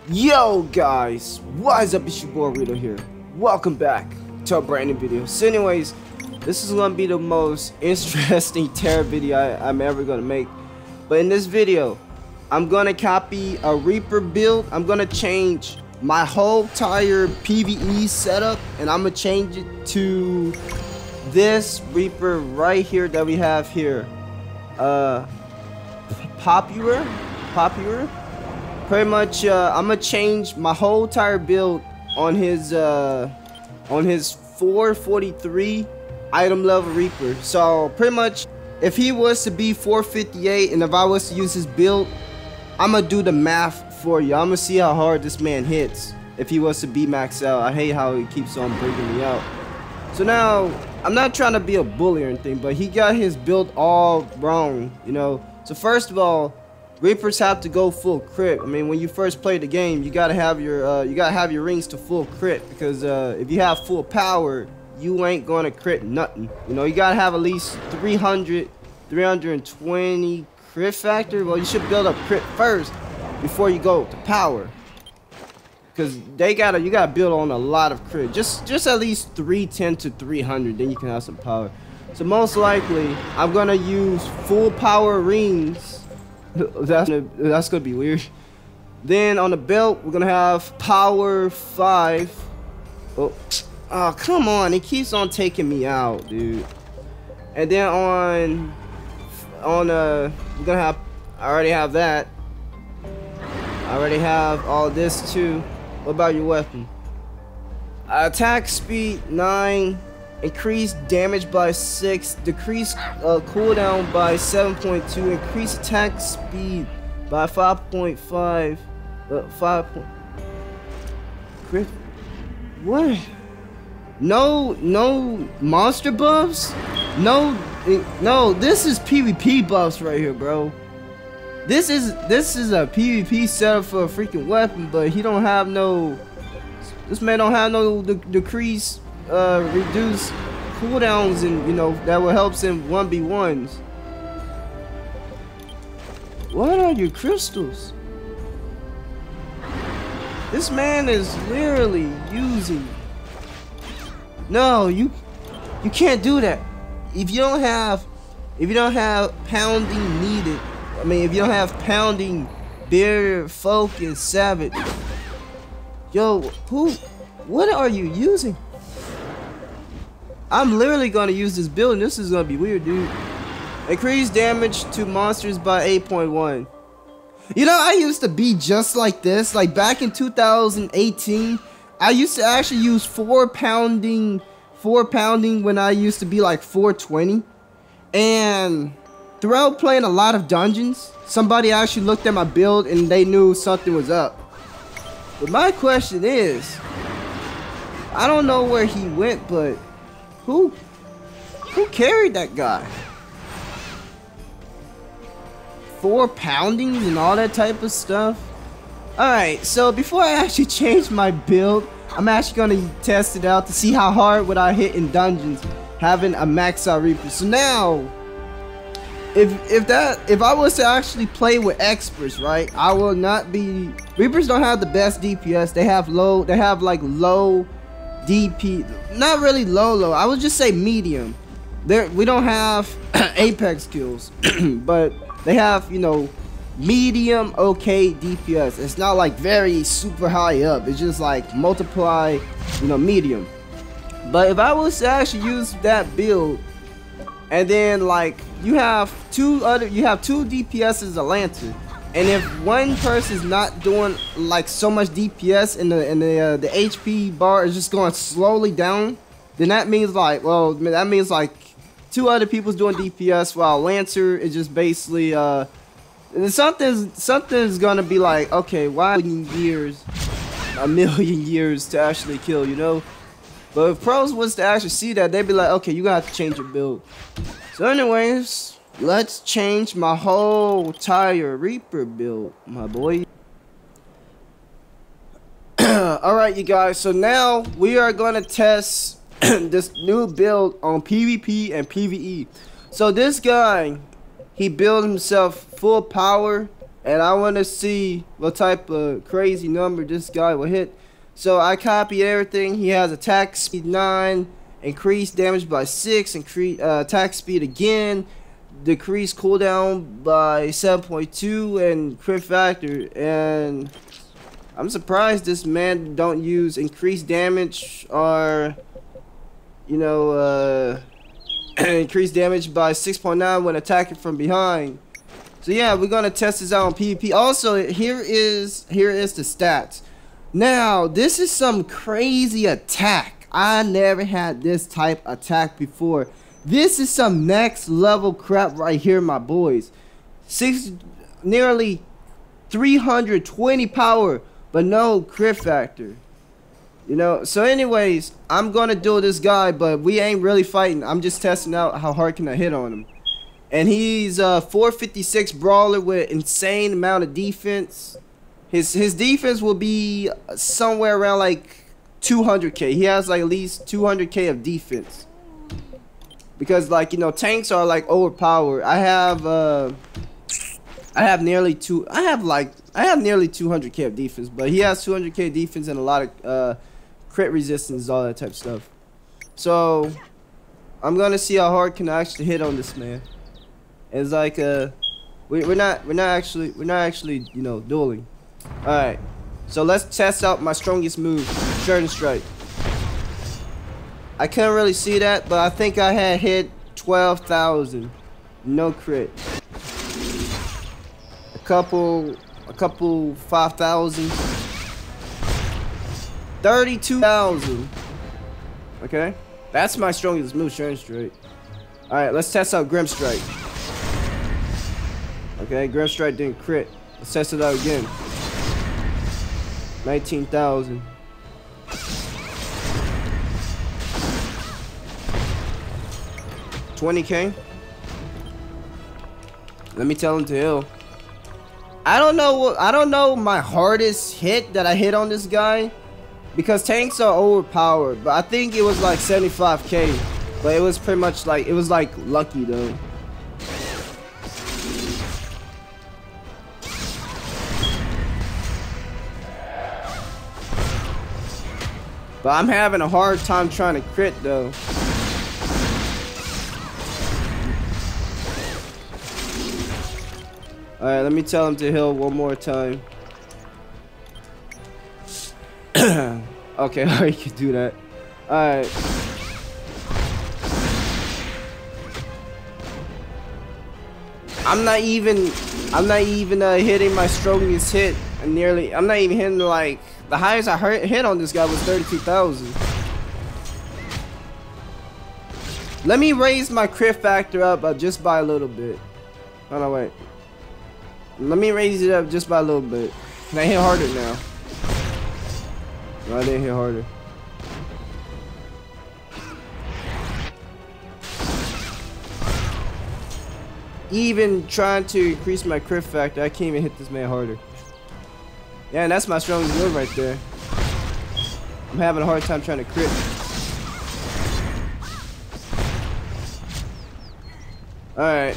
Yo guys, what is up? It's your boy Rito here. Welcome back to a brand new video. So anyways, this is gonna be the most interesting Tera video I'm ever gonna make. But in this video, I'm gonna copy a Reaper build. I'm gonna change my whole entire PvE setup, and I'm gonna change it to this Reaper right here that we have here. Popular. Pretty much, I'm gonna change my whole entire build on his 443 item level Reaper. So pretty much, if he was to be 458 and if I was to use his build, I'm gonna do the math for you. I'm gonna see how hard this man hits if he was to be maxed out. I hate how he keeps on breaking me out. So now, I'm not trying to be a bully or anything, but he got his build all wrong, you know. So first of all, Reapers have to go full crit. I mean, when you first play the game, you gotta have your rings to full crit, because if you have full power, you ain't gonna crit nothing. You know, you gotta have at least 320 crit factor. Well, you should build up crit first before you go to power, because you gotta build on a lot of crit. Just at least 310 to 300, then you can have some power. So most likely, I'm gonna use full power rings. That's gonna be weird. Then on the belt, we're gonna have power 5. Oh, come on! It keeps on taking me out, dude. And then we're gonna have. I already have that. I already have all this too. What about your weapon? Attack speed 9. Increase damage by 6, decrease cooldown by 7.2, increase attack speed by 5.5, 5. Crit. What? No monster buffs? No, this is PvP buffs right here, bro. This is a PvP setup for a freaking weapon, but he don't have no. This man don't have no decrease. Reduce cooldowns, and you know that will help him 1v1s. What are your crystals? This man is literally using. No, you can't do that. If you don't have pounding needed, I mean, if you don't have pounding, bear, focus, savage. Yo, what are you using? I'm literally gonna use this build, and this is gonna be weird, dude. Increase damage to monsters by 8.1. You know, I used to be just like this. Like back in 2018, I used to actually use 4 pounding when I used to be like 420. And throughout playing a lot of dungeons, somebody actually looked at my build and they knew something was up. But my question is, I don't know where he went, but who carried that guy? 4 poundings and all that type of stuff. Alright, so before I actually change my build, I'm actually gonna test it out to see how hard would I hit in dungeons having a max out Reaper. So now, if I was to actually play with experts, right, I will not be. Reapers don't have the best DPS. They have low DP, not really low. I would just say medium. We don't have apex kills, but they have, you know, medium okay DPS. It's not like very super high up. It's just like multiply, you know, medium. But if I was to actually use that build, and then like you have two DPS as a Lancer. And if one person's not doing like so much DPS and the HP bar is just going slowly down, then that means like, well, that means like 2 other people's doing DPS while Lancer is just basically something's gonna be like, okay, why a million years to actually kill, you know? But if pros was to actually see that, they'd be like, okay, you gotta have to change your build. So anyways, let's change my whole entire Reaper build, my boy. Alright, you guys, so now we are gonna test this new build on PvP and PvE. So this guy, he built himself full power and I want to see what type of crazy number this guy will hit. So I copied everything. He has attack speed 9, increased damage by 6, increase attack speed again, decreased cooldown by 7.2, and crit factor. And I'm surprised this man don't use increased damage or, you know, increased damage by 6.9 when attacking from behind. So yeah, we're gonna test this out on PvP. Also, here is the stats. Now, this is some crazy attack. I never had this type attack before. This is some next level crap right here, my boys. Nearly 320 power, but no crit factor. You know, so anyways, I'm gonna duel this guy, but we ain't really fighting. I'm just testing out how hard can I hit on him. And he's a 456 brawler with insane amount of defense. His defense will be somewhere around like 200k. He has like at least 200k of defense. Because, like, you know, tanks are like overpowered. I have nearly 200k of defense, but he has 200k defense and a lot of crit resistance, all that type of stuff. So I'm gonna see how hard can I actually hit on this man. It's like we're not actually you know, dueling. All right, so let's test out my strongest move, shirt and strike. I couldn't really see that, but I think I had hit 12,000, no crit. A couple 5,000, 32,000. Okay, that's my strongest move, shirt and strike. All right, let's test out Grim Strike. Okay, Grim Strike didn't crit. Let's test it out again. 19,000. $20K. Let me tell him to heal. I don't know my hardest hit that I hit on this guy, because tanks are overpowered, but I think it was like 75K. But it was pretty much like, it was like lucky though. But I'm having a hard time trying to crit though. Alright, let me tell him to heal one more time. Okay, alright, you can do that. Alright. I'm not even hitting my strongest hit. I'm not even hitting, like, the highest I hit on this guy was 32,000. Let me raise my crit factor up just by a little bit. Oh no, wait. Let me raise it up just by a little bit. Can I hit harder now? No, I didn't hit harder. Even trying to increase my crit factor, I can't even hit this man harder. Yeah, and that's my strongest move right there. I'm having a hard time trying to crit. Alright.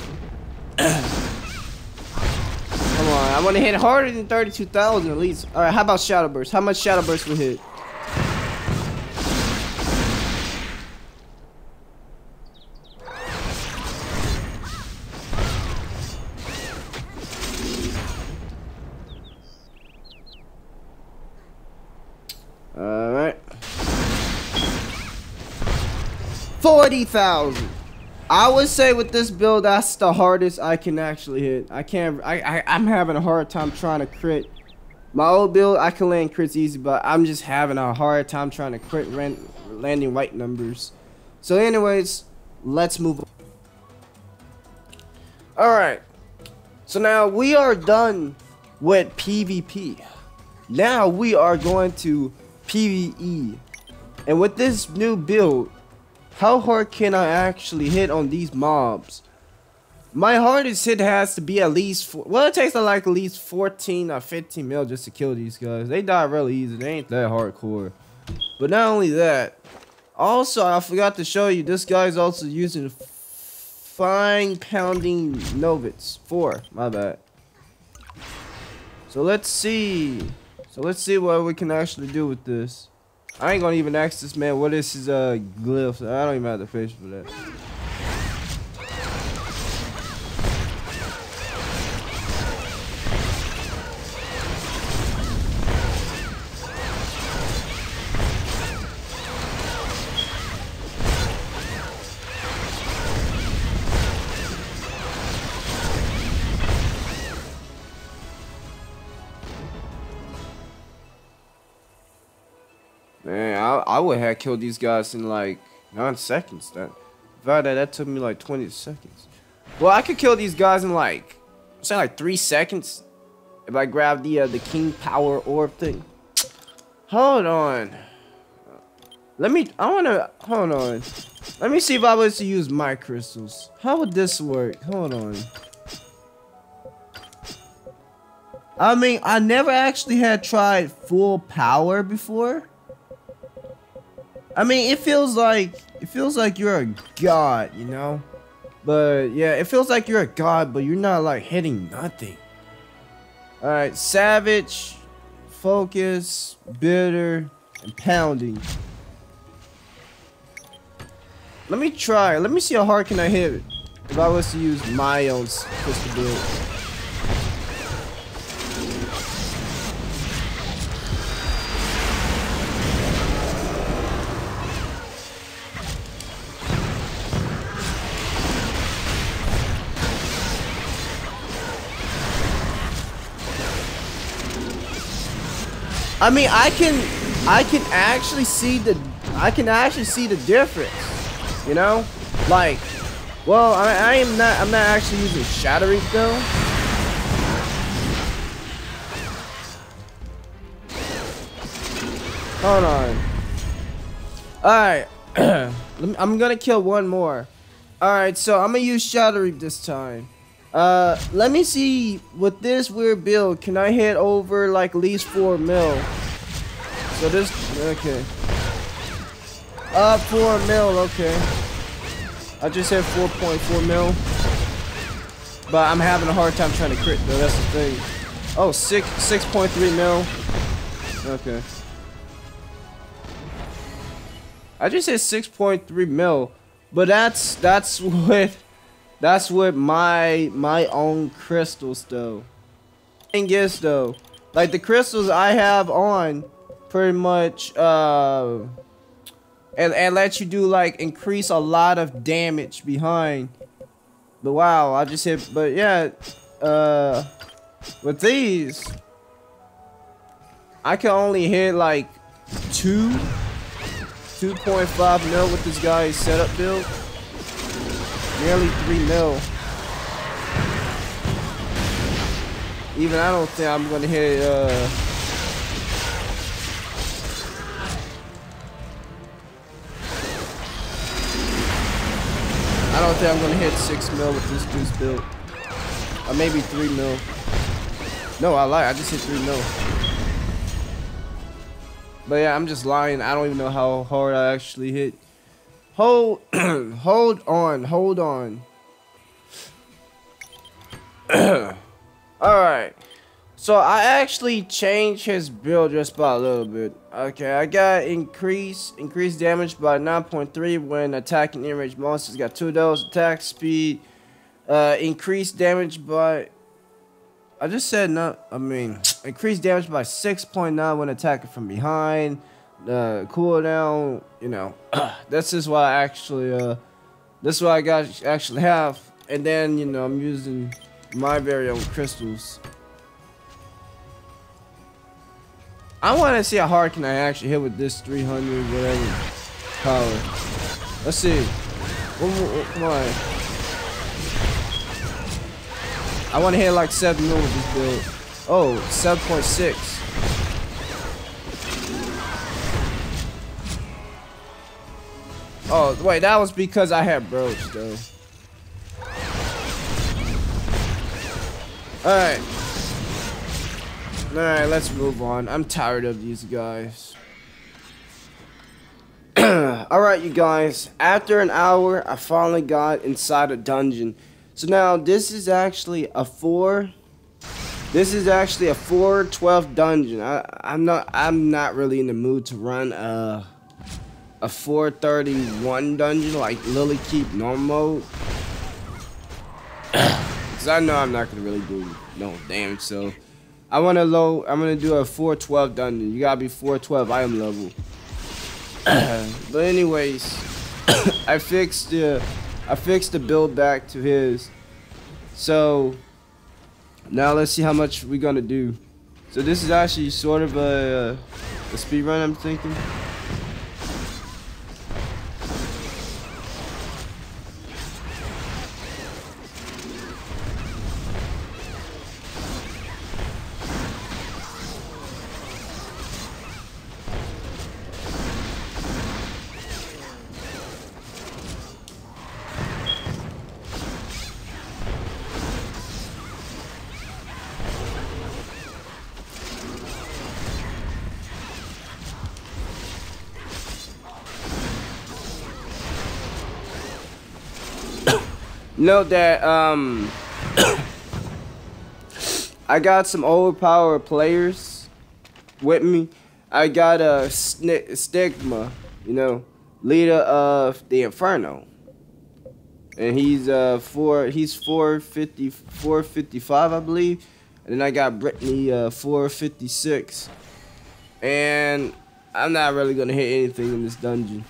Come on, I want to hit harder than 32,000 at least. Alright, how about Shadow Burst? How much Shadow Burst will hit? Alright. 40,000. I would say with this build, that's the hardest I can actually hit. I'm having a hard time trying to crit. My old build, I can land crits easy, but I'm just having a hard time trying to crit landing right numbers. So anyways, let's move on. Alright. So now we are done with PvP. Now we are going to PvE. And with this new build, how hard can I actually hit on these mobs? My hardest hit has to be at least, well, it takes like at least 14 or 15 mil just to kill these guys. They die really easy. They ain't that hardcore. But not only that, also I forgot to show you, this guy's also using fine pounding Novitz 4. My bad. So let's see. So let's see what we can actually do with this. I ain't gonna even ask this man what is his glyphs. I don't even have the face for that. Man, I would have killed these guys in like 9 seconds. That took me like 20 seconds. Well, I could kill these guys in like, say like 3 seconds if I grab the King Power Orb thing. Hold on. Hold on. Let me see if I was to use my crystals. How would this work? Hold on. I mean, I never actually had tried full power before. I mean, it feels like you're a god, you know? But yeah, it feels like you're a god, but you're not like hitting nothing. Alright, savage, focus, bitter, and pounding. Let me try. Let me see how hard can I hit it if I was to use my own crystal build. I mean, I can actually see the difference, you know? Like, well, I'm not actually using shattering though. Hold on. Alright. I'm gonna kill one more. Alright, so I'm gonna use shattering this time. Let me see, with this weird build, can I hit over like at least 4 mil? So this, okay. 4 mil, okay. I just hit 4.4 mil. But I'm having a hard time trying to crit though, that's the thing. Oh, 6.3 mil. Okay. I just hit 6.3 mil. But that's with my own crystals though. Thing is though, like the crystals I have on pretty much and let you do like increase a lot of damage behind. But wow, I just hit, but yeah, with these I can only hit like 2.5 mil with this guy's setup build. Nearly 3 mil. Even I don't think I'm gonna hit I don't think I'm gonna hit 6 mil with this dude's build. Or maybe 3 mil. No, I lied, I just hit 3 mil. But yeah, I'm just lying. I don't even know how hard I actually hit. Hold on. Alright. So I actually changed his build just by a little bit. Okay, I got increased damage by 9.3 when attacking near-range monsters. Got 2 of those. Attack speed. Increased damage by... I just said not... I mean, increased damage by 6.9 when attacking from behind. Cooldown, you know, this is what I actually, this is what I actually have, and then, you know, I'm using my very own crystals. I want to see how hard can I actually hit with this 300 whatever power. Let's see. Come on. I want to hit like 7 mil with this build. Oh, 7.6. Oh, wait, that was because I had broach, though. Alright. Alright, let's move on. I'm tired of these guys. Alright, you guys. After an hour, I finally got inside a dungeon. So now, this is actually a 4 This is actually a 412 dungeon. I'm not really in the mood to run a 431 dungeon like Lily Keep normal mode. Cause I know I'm not gonna really do no damage. So I'm gonna do a 412 dungeon. You gotta be 412 item level. But anyways, I fixed the build back to his. So now let's see how much we're gonna do. So this is actually sort of a speed run, I'm thinking. Note that I got some overpowered players with me. I got a Stigma, you know, leader of the Inferno, and he's 455, I believe. And then I got Brittany 456, and I'm not really gonna hit anything in this dungeon.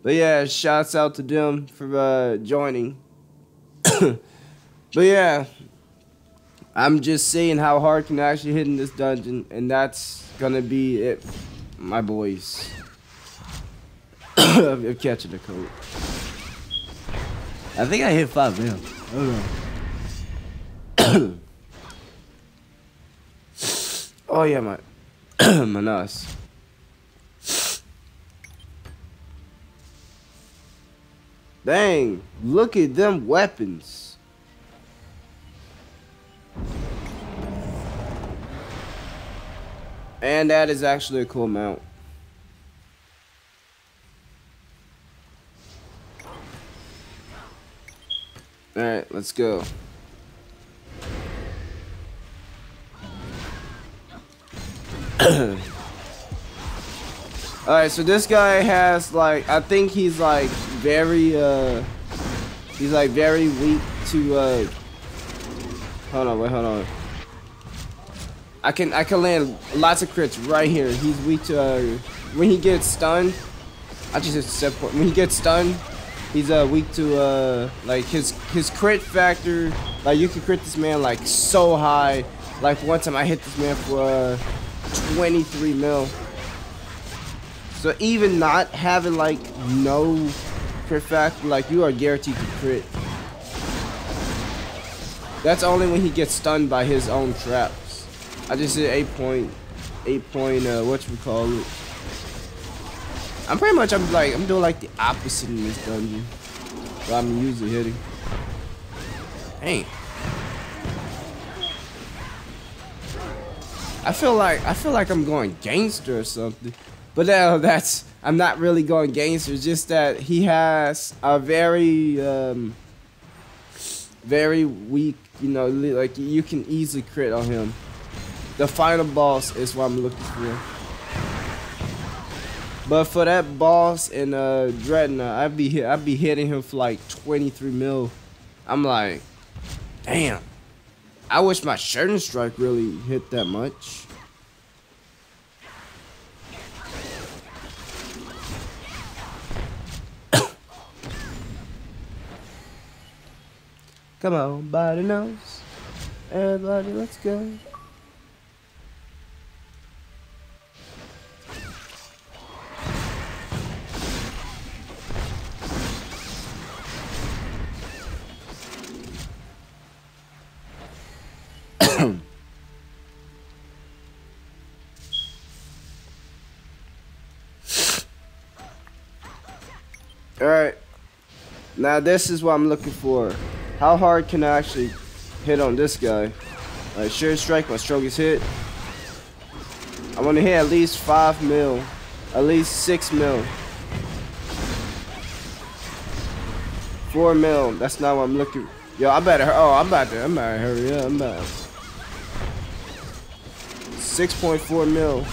But yeah, shouts out to them for joining. But yeah, I'm just saying how hard can I actually hit in this dungeon, and that's gonna be it, my boys. I'm catching the code. I think I hit 5 mil. Oh yeah, my my nuts. Dang, look at them weapons. And that is actually a cool mount. Alright, let's go. Alright, so this guy has like, I think he's like very weak to hold on. I can land lots of crits right here. He's weak to when he gets stunned. I just hit set point. When he gets stunned, he's weak to like his crit factor. Like you can crit this man like so high. Like one time I hit this man for 23 mil. So even not having like no crit factor, like you are guaranteed to crit. That's only when he gets stunned by his own traps. I just did 8 point whatchamacallit. I'm doing like the opposite in this dungeon. But I'm usually hitting. Dang. I feel like I'm going gangster or something. But I'm not really going gangster. It's just that he has a very weak, you know, like you can easily crit on him. The final boss is what I'm looking for. But for that boss in Dreadnought, I'd be hitting him for like 23 mil. I'm like, damn. I wish my Sheridan Strike really hit that much. Come on, body knows. Everybody, let's go. Alright. Now this is what I'm looking for. How hard can I actually hit on this guy? Alright, Sheridan Strike, my strongest hit. I want to hit at least 5 mil. At least 6 mil. 4 mil. That's not what I'm looking. Yo, I better. Oh, I'm about to hurry up. I'm about 6.4 mil.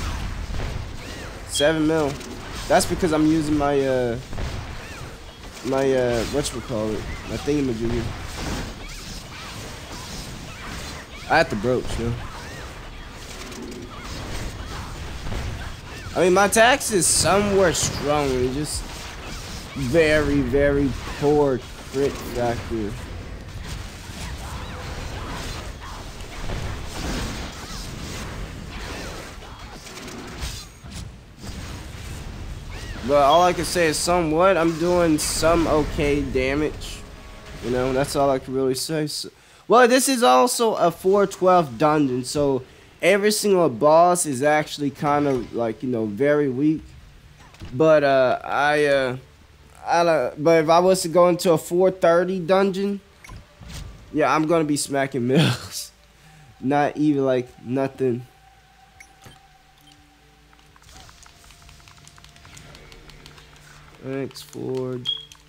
7 mil. That's because I'm using my whatchamacallit, my thingamajigger. I have to broach, yo. I mean, my tax is somewhere strong. It's just very, very poor crit factor. But all I can say is somewhat. I'm doing some okay damage. You know, that's all I can really say. So, well, this is also a 412 dungeon, so every single boss is actually kind of like, you know, very weak. But but if I was to go into a 430 dungeon, yeah, I'm gonna be smacking mills. Not even like nothing. Thanks for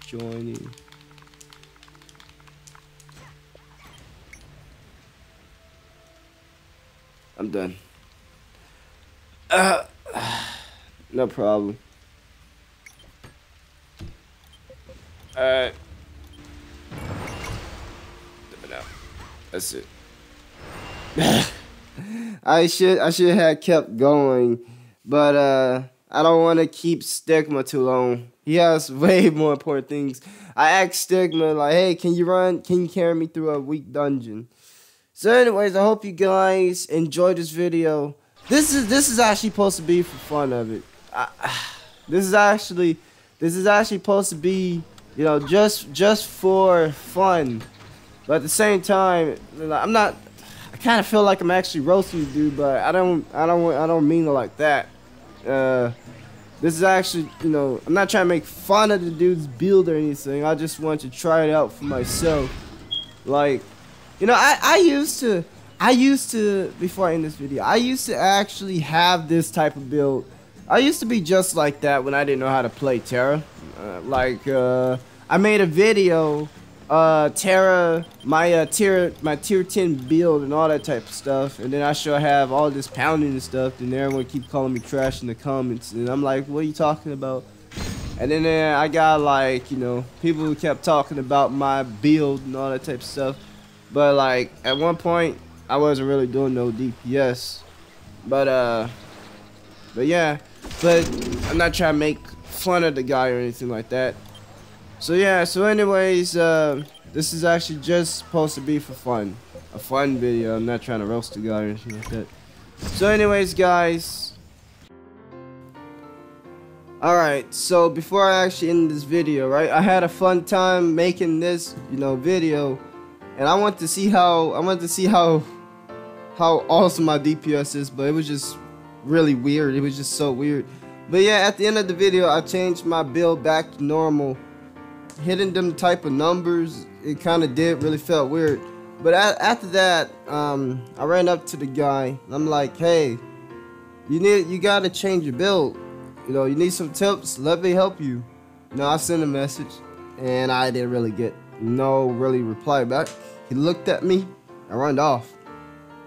joining. I'm done. No problem. Alright. That's it. I should have kept going, but I don't want to keep Stigma too long. He has way more important things. I asked Stigma, like, hey, can you carry me through a weak dungeon? So anyways, I hope you guys enjoyed this video. This is actually supposed to be for fun of it. This is actually supposed to be, you know, just for fun. But at the same time, I kind of feel like I'm actually roasting the dude, but I don't mean it like that. This is actually, you know, I'm not trying to make fun of the dude's build or anything. I just want to try it out for myself. Like, you know, I used to, before I end this video, I used to actually have this type of build. I used to be just like that when I didn't know how to play Tera. I made a video, Tera, my tier 10 build and all that type of stuff, and then I sure have all this pounding and stuff, and everyone keep calling me trash in the comments, and I'm like, what are you talking about? And then I got, like, you know, people who kept talking about my build and all that type of stuff, but like at one point I wasn't really doing no DPS, but yeah, but I'm not trying to make fun of the guy or anything like that. So yeah, so anyways, this is actually just supposed to be for fun. A fun video. I'm not trying to roast the guy or anything like that. So anyways, guys. Alright, so before I actually end this video, right, I had a fun time making this, you know, video. And I want to see how awesome my DPS is, but it was just really weird. It was just so weird. But yeah, at the end of the video, I changed my build back to normal. Hitting them type of numbers, it kind of really felt weird. But after that, I ran up to the guy. I'm like, hey, you gotta change your build. You know, you need some tips. Let me help you. You know, I sent a message, and I didn't really get no reply back. He looked at me and ran off.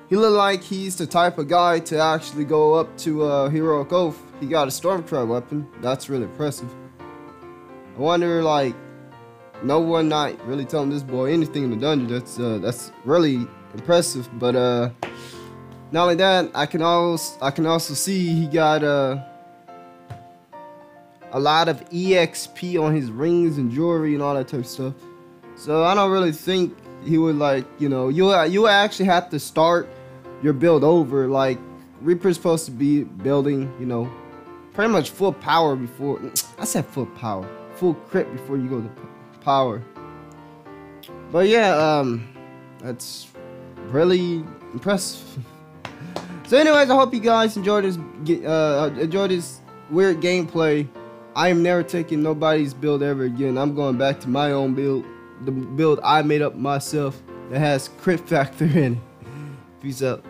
He looked like he's the type of guy to actually go up to Heroic Oath. He got a Stormtrap weapon. That's really impressive. I wonder, like, no one not really telling this boy anything in the dungeon. That's really impressive. But not only that, I can also see he got a lot of EXP on his rings and jewelry and all that type of stuff. So I don't really think he would, like, you know, you actually have to start your build over. Like, Reaper's supposed to be building, you know, pretty much full power before. I said full power, full crit before you go to power. But yeah, that's really impressive. So anyways, I hope you guys enjoyed this weird gameplay. I am never taking nobody's build ever again. I'm going back to my own build, the build I made up myself that has crit factor in it. Peace out.